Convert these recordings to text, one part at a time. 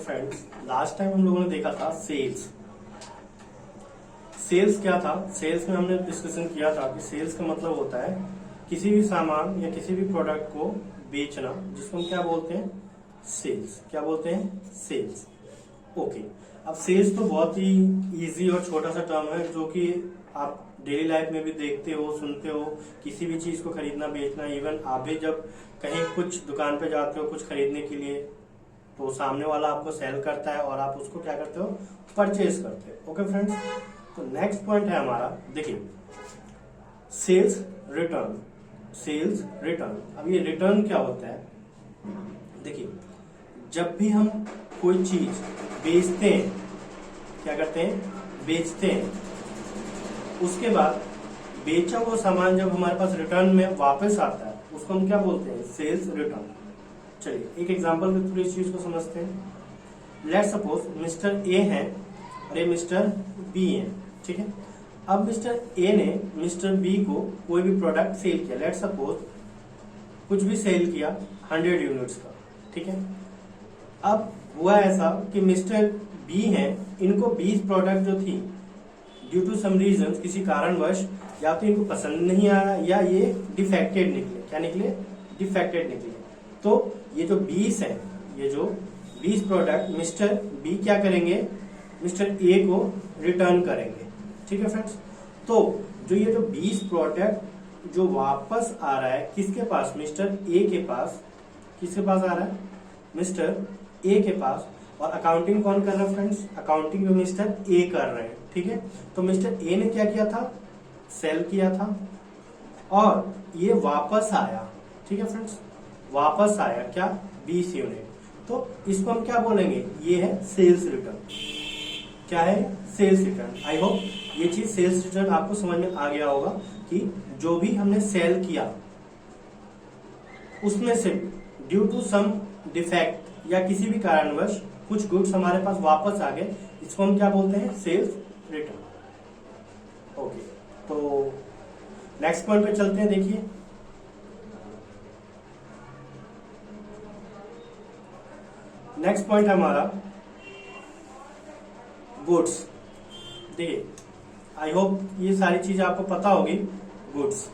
Friends, last time हम लोगों ने देखा था सेल्स। सेल्स क्या था? सेल्स में हमने डिस्कशन किया था कि सेल्स का मतलब होता है किसी भी सामान या किसी भी प्रोडक्ट को बेचना, जिसको हम क्या बोलते हैं? सेल्स। क्या बोलते हैं? सेल्स। ओके। अब सेल्स तो बहुत ही इजी और छोटा सा टर्म है जो कि आप डेली लाइफ में भी देखते हो, सुनते हो। किसी भी चीज को खरीदना बेचना, इवन आप भी जब कहीं कुछ दुकान पे जाते हो कुछ खरीदने के लिए, तो सामने वाला आपको सेल करता है और आप उसको क्या करते हो? परचेज करते हो। ओके फ्रेंड्स, तो नेक्स्ट पॉइंट है हमारा, देखिए, सेल्स रिटर्न। Sales return. अब ये रिटर्न क्या होता है? देखिए, जब भी हम कोई चीज बेचते हैं, क्या करते हैं? बेचते हैं। उसके बाद बेचा हुआ सामान जब हमारे पास रिटर्न में वापस आता है, उसको हम क्या बोलते हैं? Sales return. चलिए एक एग्जांपल के थ्रू इस चीज को समझते हैं। लेट सपोज मिस्टर ए है और ये मिस्टर बी है, ठीक है। अब मिस्टर ए ने मिस्टर बी को कोई भी प्रोडक्ट सेल किया, लेट सपोज कुछ भी सेल किया 100 यूनिट्स का, ठीक है। अब हुआ ऐसा कि मिस्टर बी है, इनको 20 प्रोडक्ट जो थी ड्यू टू सम रीजन, किसी कारणवश, या तो इनको पसंद नहीं आया या ये डिफेक्टेड निकले। क्या निकले? डिफेक्टेड निकले। तो ये जो 20 है, ये जो 20 प्रोडक्ट मिस्टर बी क्या करेंगे? मिस्टर ए को रिटर्न करेंगे, ठीक है फ्रेंड्स। तो जो ये जो 20 प्रोडक्ट जो वापस आ रहा है किसके पास? मिस्टर ए के पास। किसके पास आ रहा है? मिस्टर ए के पास। और अकाउंटिंग कौन कर रहा है फ्रेंड्स? अकाउंटिंग में मिस्टर ए कर रहे हैं, ठीक है। तो मिस्टर ए ने क्या किया था? सेल किया था और ये वापस आया, ठीक है फ्रेंड्स। वापस आया क्या? 20 यूनिट। तो इसको हम क्या बोलेंगे? ये है सेल्स रिटर्न। क्या है? Sales return. आई होप ये चीज सेल्स रिटर्न आपको समझ में आ गया होगा कि जो भी हमने सेल किया उसमें से ड्यू टू सम डिफेक्ट या किसी भी कारणवश कुछ गुड्स हमारे पास वापस आ गए, इसको हम क्या बोलते हैं? Sales return. ओके, तो नेक्स्ट पॉइंट पे चलते हैं। देखिए, नेक्स्ट पॉइंट है हमारा गुड्स। देखिए, आई होप ये सारी चीजें आपको पता होगी। गुड्स,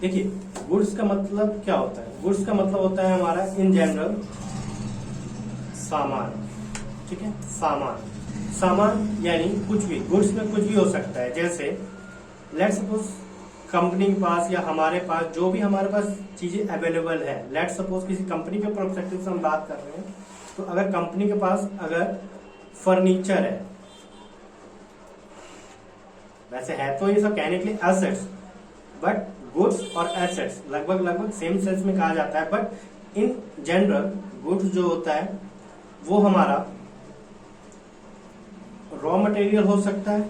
देखिए, गुड्स का मतलब क्या होता है? गुड्स का मतलब होता है हमारा इन जनरल सामान, ठीक है। सामान, सामान यानी कुछ भी। गुड्स में कुछ भी हो सकता है, जैसे लेट सपोज कंपनी के पास या हमारे पास जो भी हमारे पास चीजें अवेलेबल है, लेट सपोज किसी कंपनी के प्रोस्पेक्टिव से हम बात कर रहे हैं, तो अगर कंपनी के पास अगर फर्नीचर है, वैसे है तो ये सब कहने के लिए एसेट्स, बट गुड्स और एसेट्स लगभग सेम सेंस में कहा जाता है। बट इन जनरल गुड्स जो होता है वो हमारा रॉ मटेरियल हो सकता है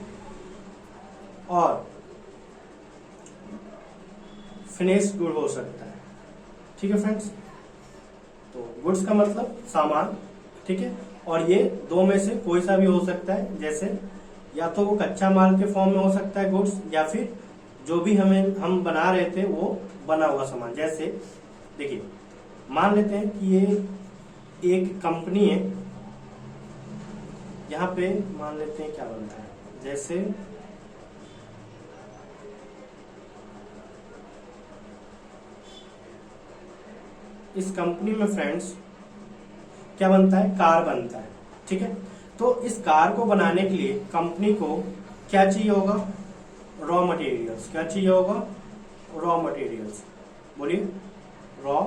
और फिनिश्ड गुड हो सकता है, ठीक है फ्रेंड्स। तो गुड्स का मतलब सामान, ठीक है। और ये दो में से कोई सा भी हो सकता है, जैसे या तो वो कच्चा माल के फॉर्म में हो सकता है गुड्स, या फिर जो भी हम बना रहे थे वो बना हुआ सामान। जैसे देखिए, मान लेते हैं कि ये एक कंपनी है, यहाँ पे मान लेते हैं क्या बनता है, जैसे इस कंपनी में फ्रेंड्स क्या बनता है? कार बनता है, ठीक है। तो इस कार को बनाने के लिए कंपनी को क्या चाहिए होगा? Raw materials. क्या चाहिए होगा? Raw materials. बोलिए, रॉ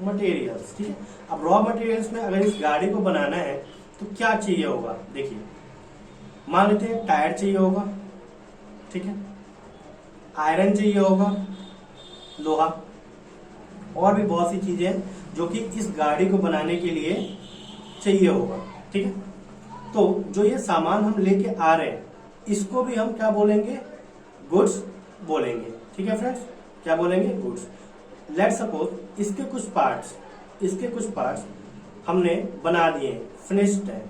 मटेरियल्स, ठीक है। अब रॉ मटेरियल्स में अगर इस गाड़ी को बनाना है तो क्या चाहिए होगा? देखिए, मान लेते हैं टायर चाहिए होगा, ठीक है। आयरन चाहिए होगा, लोहा, और भी बहुत सी चीजें हैं जो कि इस गाड़ी को बनाने के लिए चाहिए होगा, ठीक है। तो जो ये सामान हम लेके आ रहे हैं इसको भी हम क्या बोलेंगे? गुड्स बोलेंगे, ठीक है फ्रेंड्स। क्या बोलेंगे? गुड्स। लेट सपोज इसके कुछ पार्ट्स हमने बना दिए, फिनिश्ड है,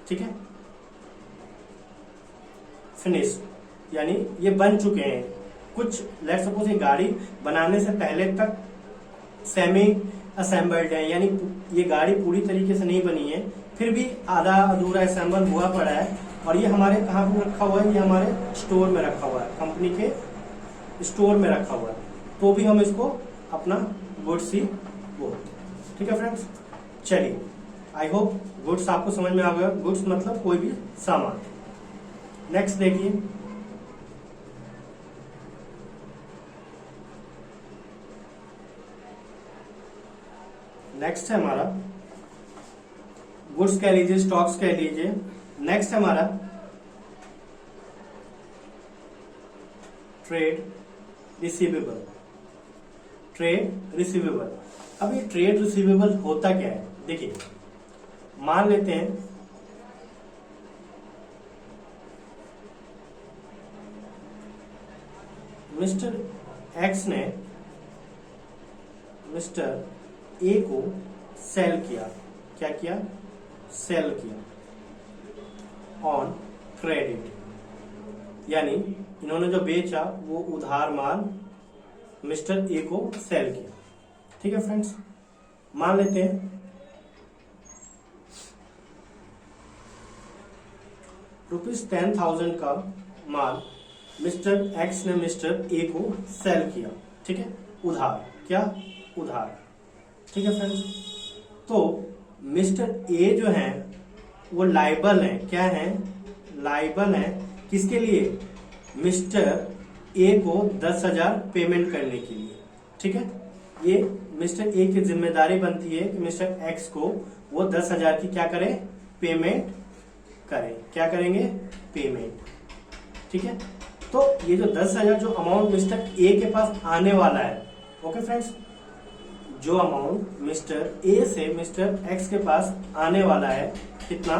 ठीक है। फिनिश्ड यानी ये बन चुके हैं। कुछ लेट सपोज ये गाड़ी बनाने से पहले तक सेमी असेंबल्ड है, यानी ये गाड़ी पूरी तरीके से नहीं बनी है, फिर भी आधा अधूरा असेंबल हुआ पड़ा है, और ये हमारे कहाँ पे रखा हुआ है, ये हमारे स्टोर में रखा हुआ है, कंपनी के स्टोर में रखा हुआ है, तो भी हम इसको अपना गुड्स ही बोलते हैं। ठीक है फ्रेंड्स, चलिए आई होप गुड्स आपको समझ में आ गया। गुड्स मतलब कोई भी सामान। नेक्स्ट देखिए, नेक्स्ट है हमारा गुड्स कह लीजिए, स्टॉक्स कह लीजिए। नेक्स्ट है हमारा ट्रेड रिसीवेबल। ट्रेड रिसीवेबल, अब ये ट्रेड रिसीवेबल होता क्या है, देखिए मान लेते हैं मिस्टर एक्स ने मिस्टर ए को सेल किया। क्या किया? सेल किया ऑन क्रेडिट, यानी इन्होंने जो बेचा वो उधार माल मिस्टर ए को सेल किया। ठीक है फ्रेंड्स, मान लेते हैं ₹10,000 का माल मिस्टर एक्स ने मिस्टर ए को सेल किया। ठीक है, उधार। क्या? उधार। ठीक है फ्रेंड्स, तो मिस्टर ए जो है वो लाइबल है। क्या है? लाइबल है किसके लिए? मिस्टर ए को 10,000 पेमेंट करने के लिए। ठीक है, ये मिस्टर ए की जिम्मेदारी बनती है कि मिस्टर एक्स को वो 10,000 की क्या करें? पेमेंट करें। क्या करेंगे? पेमेंट। ठीक है, तो ये जो 10,000 जो अमाउंट मिस्टर ए के पास आने वाला है, ओके फ्रेंड्स, जो अमाउंट मिस्टर ए से मिस्टर एक्स के पास आने वाला है, कितना?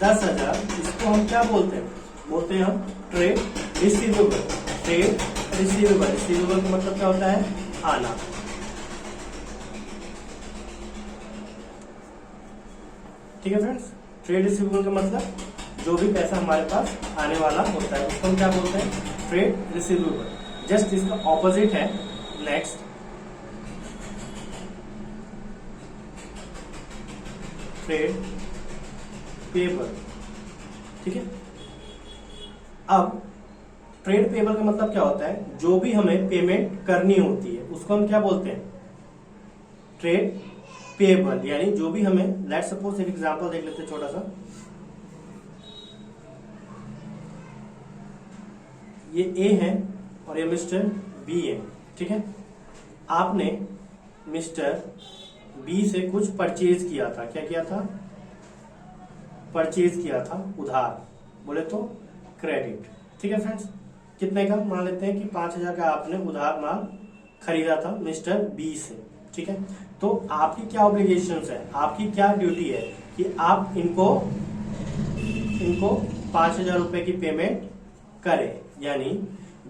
10,000। इसको हम क्या बोलते हैं? बोलते हैं हम trade receivable. Trade receivable, receivable का मतलब क्या होता है? आना। ठीक है फ्रेंड्स, ट्रेड रिसीवेबल का मतलब जो भी पैसा हमारे पास आने वाला होता है उसको हम क्या बोलते हैं? Trade receivable. जस्ट इसका ऑपोजिट है नेक्स्ट ट्रेड पेबल। ठीक है, अब ट्रेड पेबल का मतलब क्या होता है? जो भी हमें पेमेंट करनी होती है उसको हम क्या बोलते हैं? Trade payable. यानी जो भी हमें, लेट सपोज एक एग्जांपल देख लेते हैं छोटा सा। ये ए है और ये मिस्टर बी है। ठीक है, आपने मिस्टर बी से कुछ परचेज किया था। क्या किया था? परचेज किया था उधार, बोले तो क्रेडिट। ठीक है फ्रेंड्स, कितने का? मान लेते हैं कि 5,000 का आपने उधार माल खरीदा था मिस्टर बी से। ठीक है, तो आपकी क्या ऑब्लिगेशंस है, आपकी क्या ड्यूटी है कि आप इनको 5,000 रुपए की पेमेंट करें। यानी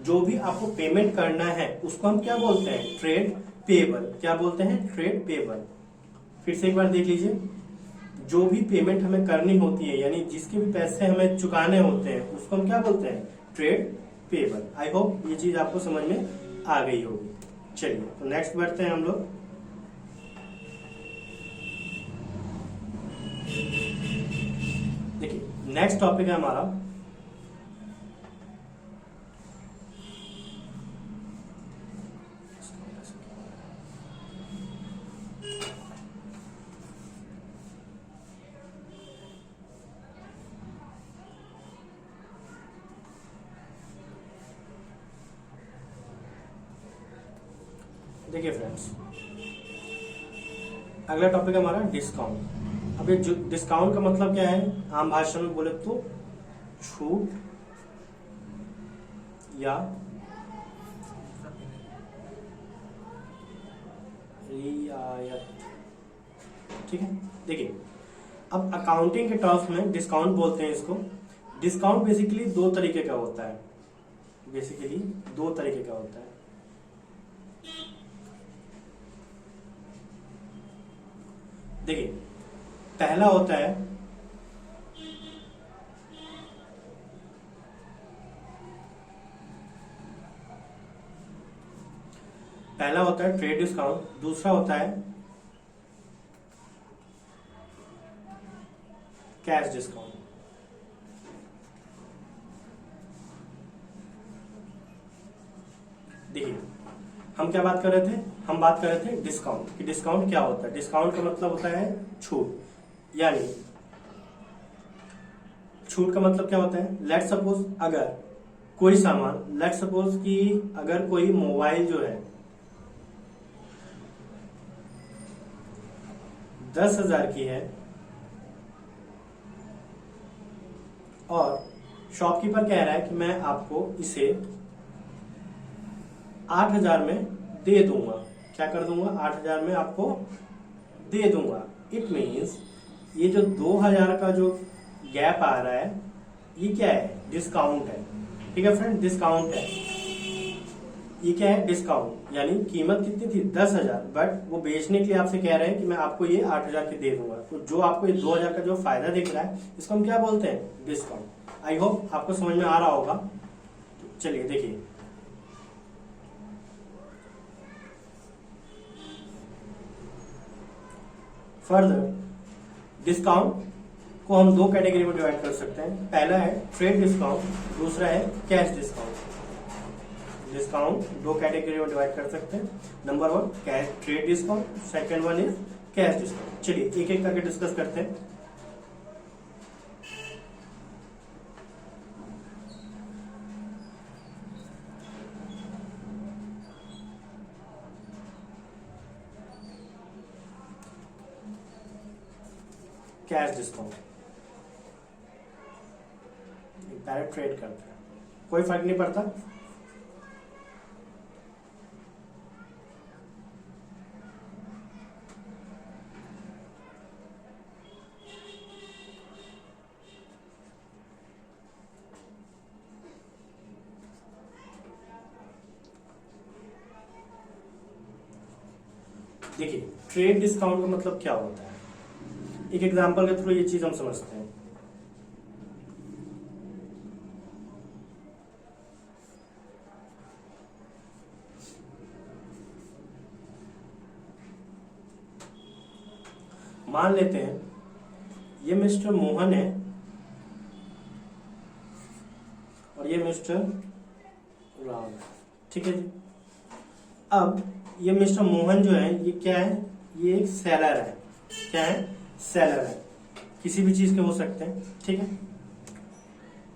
जो भी आपको पेमेंट करना है उसको हम क्या बोलते हैं? Trade payable. क्या बोलते हैं? Trade payable. फिर से एक बार देख लीजिए, जो भी पेमेंट हमें करनी होती है, यानी जिसके भी पैसे हमें चुकाने होते हैं उसको हम क्या बोलते हैं? Trade payable. आई होप ये चीज आपको समझ में आ गई होगी। चलिए तो नेक्स्ट बढ़ते हैं हम लोग। देखिए नेक्स्ट टॉपिक है हमारा देखिए फ्रेंड्स, अगला टॉपिक है हमारा डिस्काउंट। अब ये डिस्काउंट का मतलब क्या है? आम भाषा में बोले तो छूट या रियायत। ठीक है, देखिए अब अकाउंटिंग के टर्म्स में डिस्काउंट बोलते हैं इसको। डिस्काउंट बेसिकली दो तरीके का होता है। देखिए पहला होता है पहला होता है ट्रेड डिस्काउंट, दूसरा होता है कैश डिस्काउंट। देखिए हम क्या बात कर रहे थे, हम बात कर रहे थे डिस्काउंट कि डिस्काउंट क्या होता है। डिस्काउंट का मतलब होता है छूट, यानी छूट का मतलब क्या होता है, लेट सपोज अगर कोई सामान, लेट सपोज कि अगर कोई मोबाइल जो है 10,000 की है और शॉपकीपर कह रहा है कि मैं आपको इसे 8,000 में दे दूंगा। क्या कर दूंगा, 8,000 में आपको दे दूंगा। इट मीन्स ये जो 2,000 का जो गैप आ रहा है ये क्या है, डिस्काउंट है। ठीक है फ्रेंड, डिस्काउंट है। ये क्या है, डिस्काउंट, यानी कीमत कितनी थी 10,000, बट वो बेचने के लिए आपसे कह रहे हैं कि मैं आपको ये 8,000 की दे दूंगा। तो जो आपको ये 2,000 का जो फायदा दिख रहा है इसको हम क्या बोलते हैं, डिस्काउंट। आई होप आपको समझ में आ रहा होगा। तो चलिए देखिए, फर्दर डिस्काउंट को हम दो कैटेगरी में डिवाइड कर सकते हैं। पहला है ट्रेड डिस्काउंट, दूसरा है कैश डिस्काउंट। डिस्काउंट दो कैटेगरी में डिवाइड कर सकते हैं। Number 1 cash trade discount, second one is cash discount. चलिए एक एक करके डिस्कस करते हैं। कैश डिस्काउंट डायरेक्ट ट्रेड करते हैं, कोई फर्क नहीं पड़ता। देखिए ट्रेड डिस्काउंट का मतलब क्या होता है, एक एग्जांपल के थ्रू ये चीज हम समझते हैं। मान लेते हैं ये मिस्टर मोहन है और ये मिस्टर राम है। ठीक है जी। अब ये मिस्टर मोहन जो है ये क्या है, ये एक सेलर है। क्या है, सेलर है, किसी भी चीज के हो सकते हैं। ठीक है,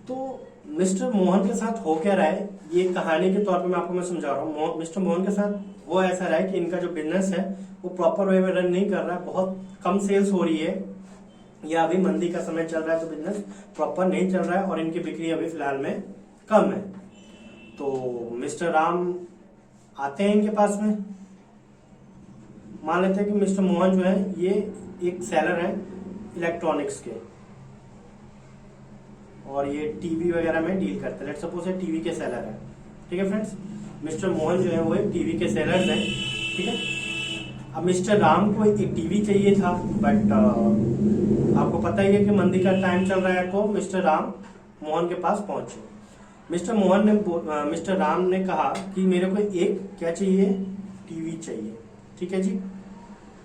तो मिस्टर मोहन के साथ हो क्या रहा है, ये कहानी के तौर पे मैं आपको समझा रहा हूँ। मिस्टर मोहन के साथ वो ऐसा रहा है कि इनका जो बिजनेस है वो प्रॉपर वे में रन नहीं कर रहा है, बहुत कम सेल्स हो रही है, या अभी मंदी का समय चल रहा है तो बिजनेस प्रॉपर नहीं चल रहा है और इनकी बिक्री अभी फिलहाल में कम है। तो मिस्टर राम आते हैं इनके पास में। मान लेते हैं कि मिस्टर मोहन जो है ये एक सेलर है इलेक्ट्रॉनिक्स के और ये टीवी वगैरह में डील करते हैं। लेट्स सपोज ये टीवी के सेलर है। ठीक है फ्रेंड्स, मिस्टर मोहन जो है वो एक टीवी के सेलर हैं। ठीक है, अब मिस्टर राम को एक टीवी चाहिए था, बट आपको पता ही है कि मंदी का टाइम चल रहा है, तो मिस्टर राम मोहन के पास पहुंचे। मिस्टर राम ने कहा कि मेरे को एक क्या चाहिए, टीवी चाहिए। ठीक है जी,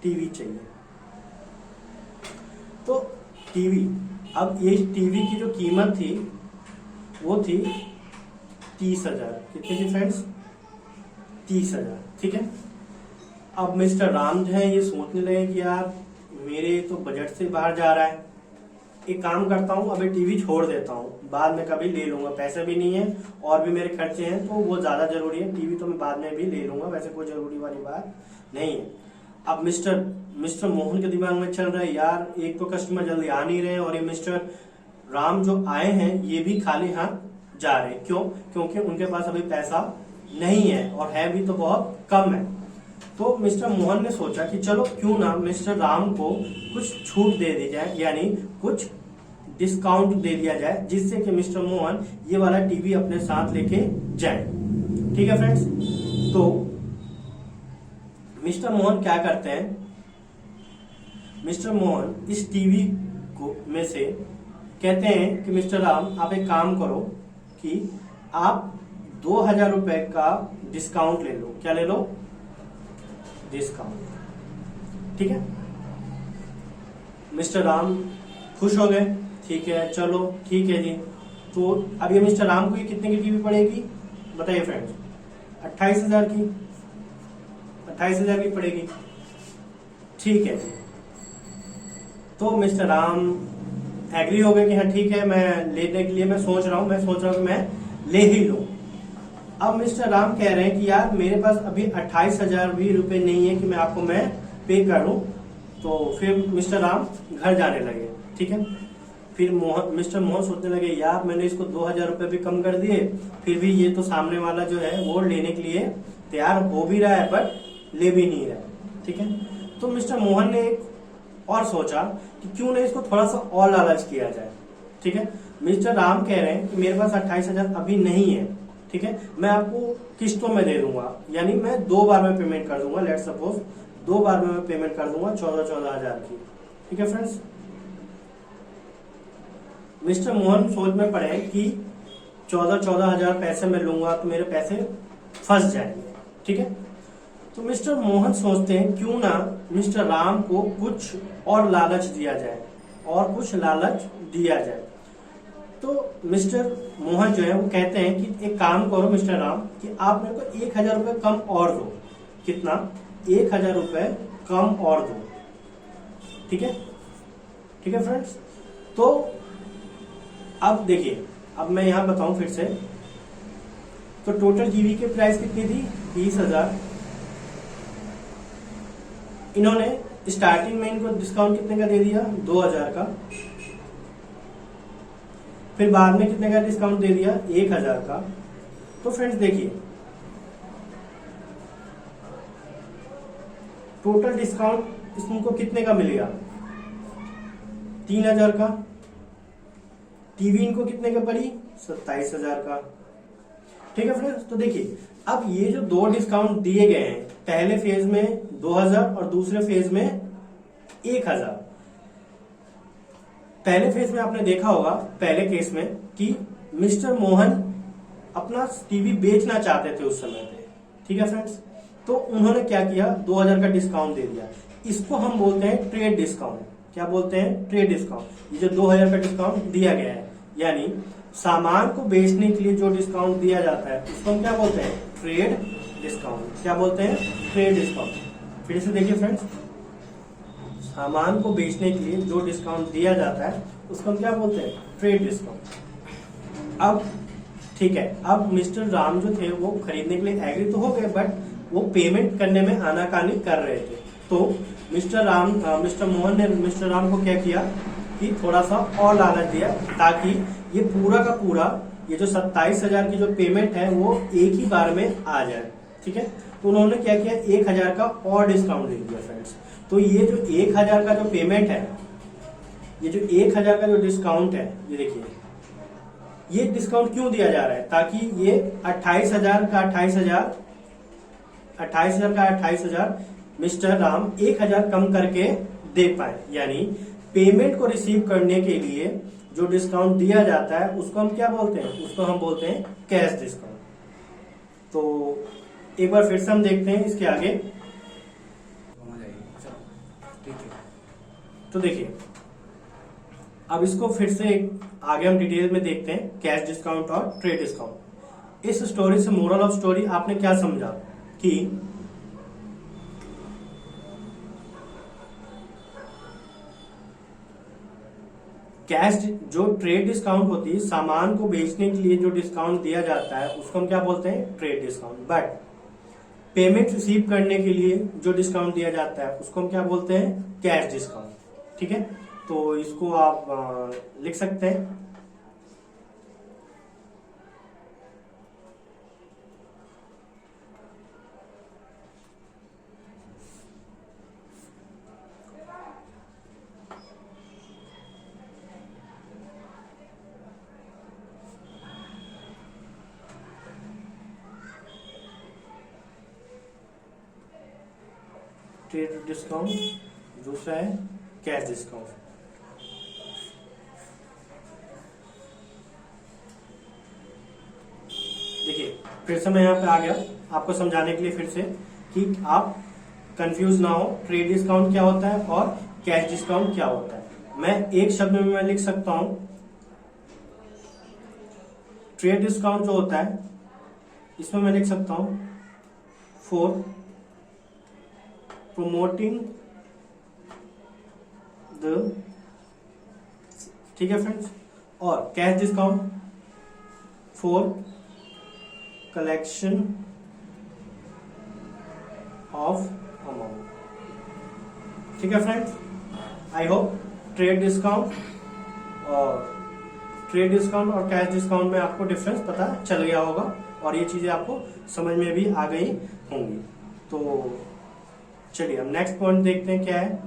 टीवी चाहिए। तो टीवी, अब ये टीवी की जो कीमत थी वो थी 30,000। कितनी थी फ्रेंड्स, 30,000। ठीक है, अब मिस्टर राम जो है ये सोचने लगे कि यार मेरे तो बजट से बाहर जा रहा है, एक काम करता हूँ अभी टीवी छोड़ देता हूँ, बाद में कभी ले लूंगा, पैसे भी नहीं है और भी मेरे खर्चे हैं तो वो ज्यादा जरूरी है, टीवी तो मैं बाद में भी ले लूंगा, वैसे कोई जरूरी वाली बात नहीं है। अब मिस्टर मोहन के दिमाग में चल रहा है यार एक तो कस्टमर जल्दी आ नहीं रहे और ये मिस्टर राम जो आए हैं ये भी खाली हाथ जा रहे हैं। क्यों, क्योंकि उनके पास अभी पैसा नहीं है और है भी तो बहुत कम है। तो मिस्टर मोहन ने सोचा कि चलो क्यों ना मिस्टर राम को कुछ छूट दे दी जाए, यानी कुछ डिस्काउंट दे दिया जाए, जिससे कि मिस्टर मोहन ये वाला टीवी अपने साथ लेके जाए। ठीक है फ्रेंड्स, तो मिस्टर मोहन क्या करते हैं, मिस्टर मोहन इस टीवी को में से कहते हैं कि मिस्टर राम आप एक काम करो कि आप 2,000 रुपए का डिस्काउंट ले लो। क्या ले लो, डिस्काउंट। ठीक है, मिस्टर राम खुश हो गए। ठीक है, चलो ठीक है जी। तो अब ये मिस्टर राम को ये कितने की टीवी पड़ेगी बताइए फ्रेंड्स? 28,000 की, 28,000 की पड़ेगी। ठीक है जी। तो मिस्टर राम एग्री हो गए कि हाँ ठीक है, मैं लेने के लिए मैं सोच रहा हूँ कि मैं ले ही लूं। अब मिस्टर राम कह रहे हैं कि यार मेरे पास अभी 28,000 भी रुपए नहीं है कि मैं पे करूं। तो फिर मिस्टर राम घर जाने लगे। ठीक है, फिर मिस्टर मोहन सोचने लगे यार मैंने इसको 2,000 रुपए भी कम कर दिए, फिर भी ये तो सामने वाला जो है वो लेने के लिए तैयार हो भी रहा है बट ले भी नहीं रहा है। ठीक है, तो मिस्टर मोहन ने एक और सोचा कि क्यों नहीं इसको थोड़ा सा और लालच किया जाए। ठीक है, मिस्टर राम कह रहे हैं कि मेरे पास 28,000 अभी नहीं है। ठीक है, मैं आपको किस्तों में दे दूंगा, यानी मैं 2 बार में पेमेंट कर दूंगा। लेट सपोज 2 बार में मैं पेमेंट कर दूंगा 14,000 की। ठीक है फ्रेंड्स, मिस्टर मोहन सोच में पड़े कि 14,000 पैसे में लूंगा तो मेरे पैसे फंस जाएंगे। ठीक है, तो मिस्टर मोहन सोचते हैं क्यों ना मिस्टर राम को कुछ और लालच दिया जाए, और कुछ लालच दिया जाए। तो मिस्टर मोहन जो है वो कहते हैं कि एक काम करो मिस्टर राम कि आप मेरे को 1,000 रुपए कम और दो। कितना? 1,000 रुपए कम और दो। ठीक है, ठीक है फ्रेंड्स। तो अब देखिए, अब मैं यहां बताऊं फिर से, तो टोटल टीवी की प्राइस कितनी थी? 20,000। इन्होंने स्टार्टिंग में इनको डिस्काउंट कितने का दे दिया? 2,000 का। फिर बाद में कितने का डिस्काउंट दे दिया? 1,000 का। तो फ्रेंड्स देखिए, टोटल डिस्काउंट इनको कितने का मिलेगा? 3,000 का। टीवी इनको कितने का पड़ी? 27,000 का। ठीक है फ्रेंड्स, तो देखिए अब ये जो 2 डिस्काउंट दिए गए हैं, पहले फेज में 2,000 और दूसरे फेज में 1,000। पहले फेज में आपने देखा होगा, पहले केस में, कि मिस्टर मोहन अपना टीवी बेचना चाहते थे उस समय पे। ठीक है फ्रेंड्स, तो उन्होंने क्या किया? 2,000 का डिस्काउंट दे दिया। इसको हम बोलते हैं ट्रेड डिस्काउंट। क्या बोलते हैं? Trade discount. ये जो 2,000 का डिस्काउंट दिया गया है, यानी सामान को बेचने के लिए जो डिस्काउंट दिया जाता है उसको हम क्या बोलते हैं? Trade discount. क्या बोलते हैं? Trade discount. फिर से देखिए फ्रेंड्स, सामान को बेचने के लिए जो डिस्काउंट दिया जाता है उसको हम क्या बोलते हैं? Trade discount. अब ठीक है, अब मिस्टर राम जो थे वो खरीदने के लिए एग्री तो हो गए, बट वो पेमेंट करने में आनाकानी कर रहे थे। तो मिस्टर मोहन ने मिस्टर राम को क्या किया कि थोड़ा सा और लालच दिया, ताकि ये पूरा का पूरा ये जो 27,000 की जो पेमेंट है वो एक ही बार में आ जाए। ठीक है, तो उन्होंने क्या किया? 1,000 का और डिस्काउंट दे दिया फ्रेंड्स। तो ये जो 1,000 का जो पेमेंट है, ये जो 1,000 का जो डिस्काउंट है, ये देखिए, ये डिस्काउंट क्यों दिया जा रहा है? ताकि ये 28,000 का 28,000 मिस्टर राम 1,000 कम करके दे पाए। यानी पेमेंट को रिसीव करने के लिए जो डिस्काउंट दिया जाता है उसको हम क्या बोलते हैं? उसको हम बोलते हैं कैश डिस्काउंट। तो एक बार फिर से हम देखते हैं इसके आगे। तो देखिए, अब इसको फिर से आगे हम डिटेल में देखते हैं, कैश डिस्काउंट और ट्रेड डिस्काउंट। इस स्टोरी से मोरल ऑफ स्टोरी आपने क्या समझा? कि कैश जो ट्रेड डिस्काउंट होती है, सामान को बेचने के लिए जो डिस्काउंट दिया जाता है उसको हम क्या बोलते हैं? Trade discount. But payment receive करने के लिए जो डिस्काउंट दिया जाता है उसको हम क्या बोलते हैं? Cash discount. ठीक है, तो इसको आप लिख सकते हैं। ट्रेड डिस्काउंट, दूसरा है कैश डिस्काउंट। देखिए फिर से मैं यहाँ पे आ गया आपको समझाने के लिए फिर से कि आप कंफ्यूज ना हो, ट्रेड डिस्काउंट क्या होता है और कैश डिस्काउंट क्या होता है। मैं एक शब्द में मैं लिख सकता हूं, ट्रेड डिस्काउंट जो होता है इसमें मैं लिख सकता हूं फॉर प्रोमोटिंग द, ठीक है फ्रेंड्स, और cash discount for collection of amount. ठीक है friends, I hope trade discount और कैश डिस्काउंट में आपको डिफरेंस पता चल गया होगा और ये चीजें आपको समझ में भी आ गई होंगी। तो चलिए हम नेक्स्ट पॉइंट देखते हैं क्या है।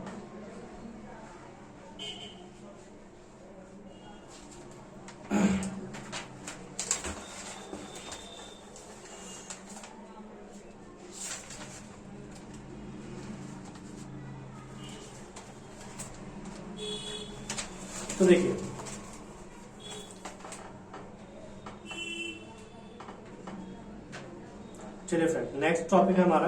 तो देखिए चलिए फ्रेंड, नेक्स्ट टॉपिक है हमारा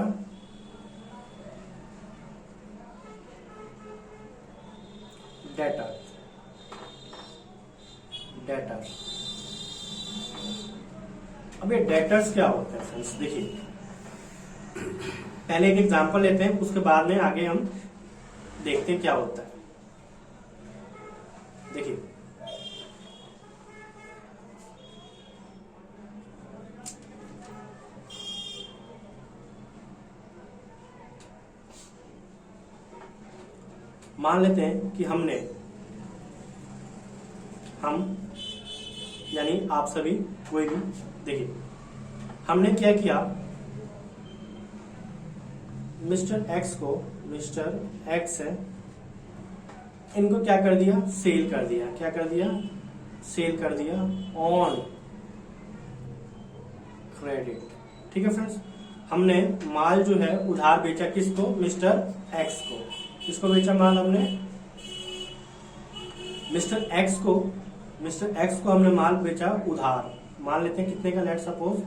डेटर। अब ये डेटर्स क्या होते हैं फ्रेंड्स, देखिए पहले एक एग्जांपल लेते हैं, उसके बाद में आगे हम देखते हैं क्या होता है। देखिए मान लेते हैं कि हम यानी आप सभी कोई भी, देखिए हमने क्या किया, मिस्टर एक्स है, इनको क्या कर दिया, सेल कर दिया। क्या कर दिया, सेल कर दिया ऑन क्रेडिट। ठीक है फ्रेंड्स, हमने माल जो है उधार बेचा किसको, मिस्टर एक्स को। किसको बेचा माल हमने, मिस्टर एक्स को हमने माल बेचा उधार। मान लेते हैं कितने का, लेट सपोज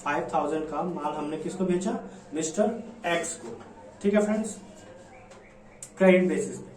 ₹5000 का माल हमने किसको बेचा, मिस्टर एक्स को। ठीक है फ्रेंड्स, क्रेडिट बेसिस पे।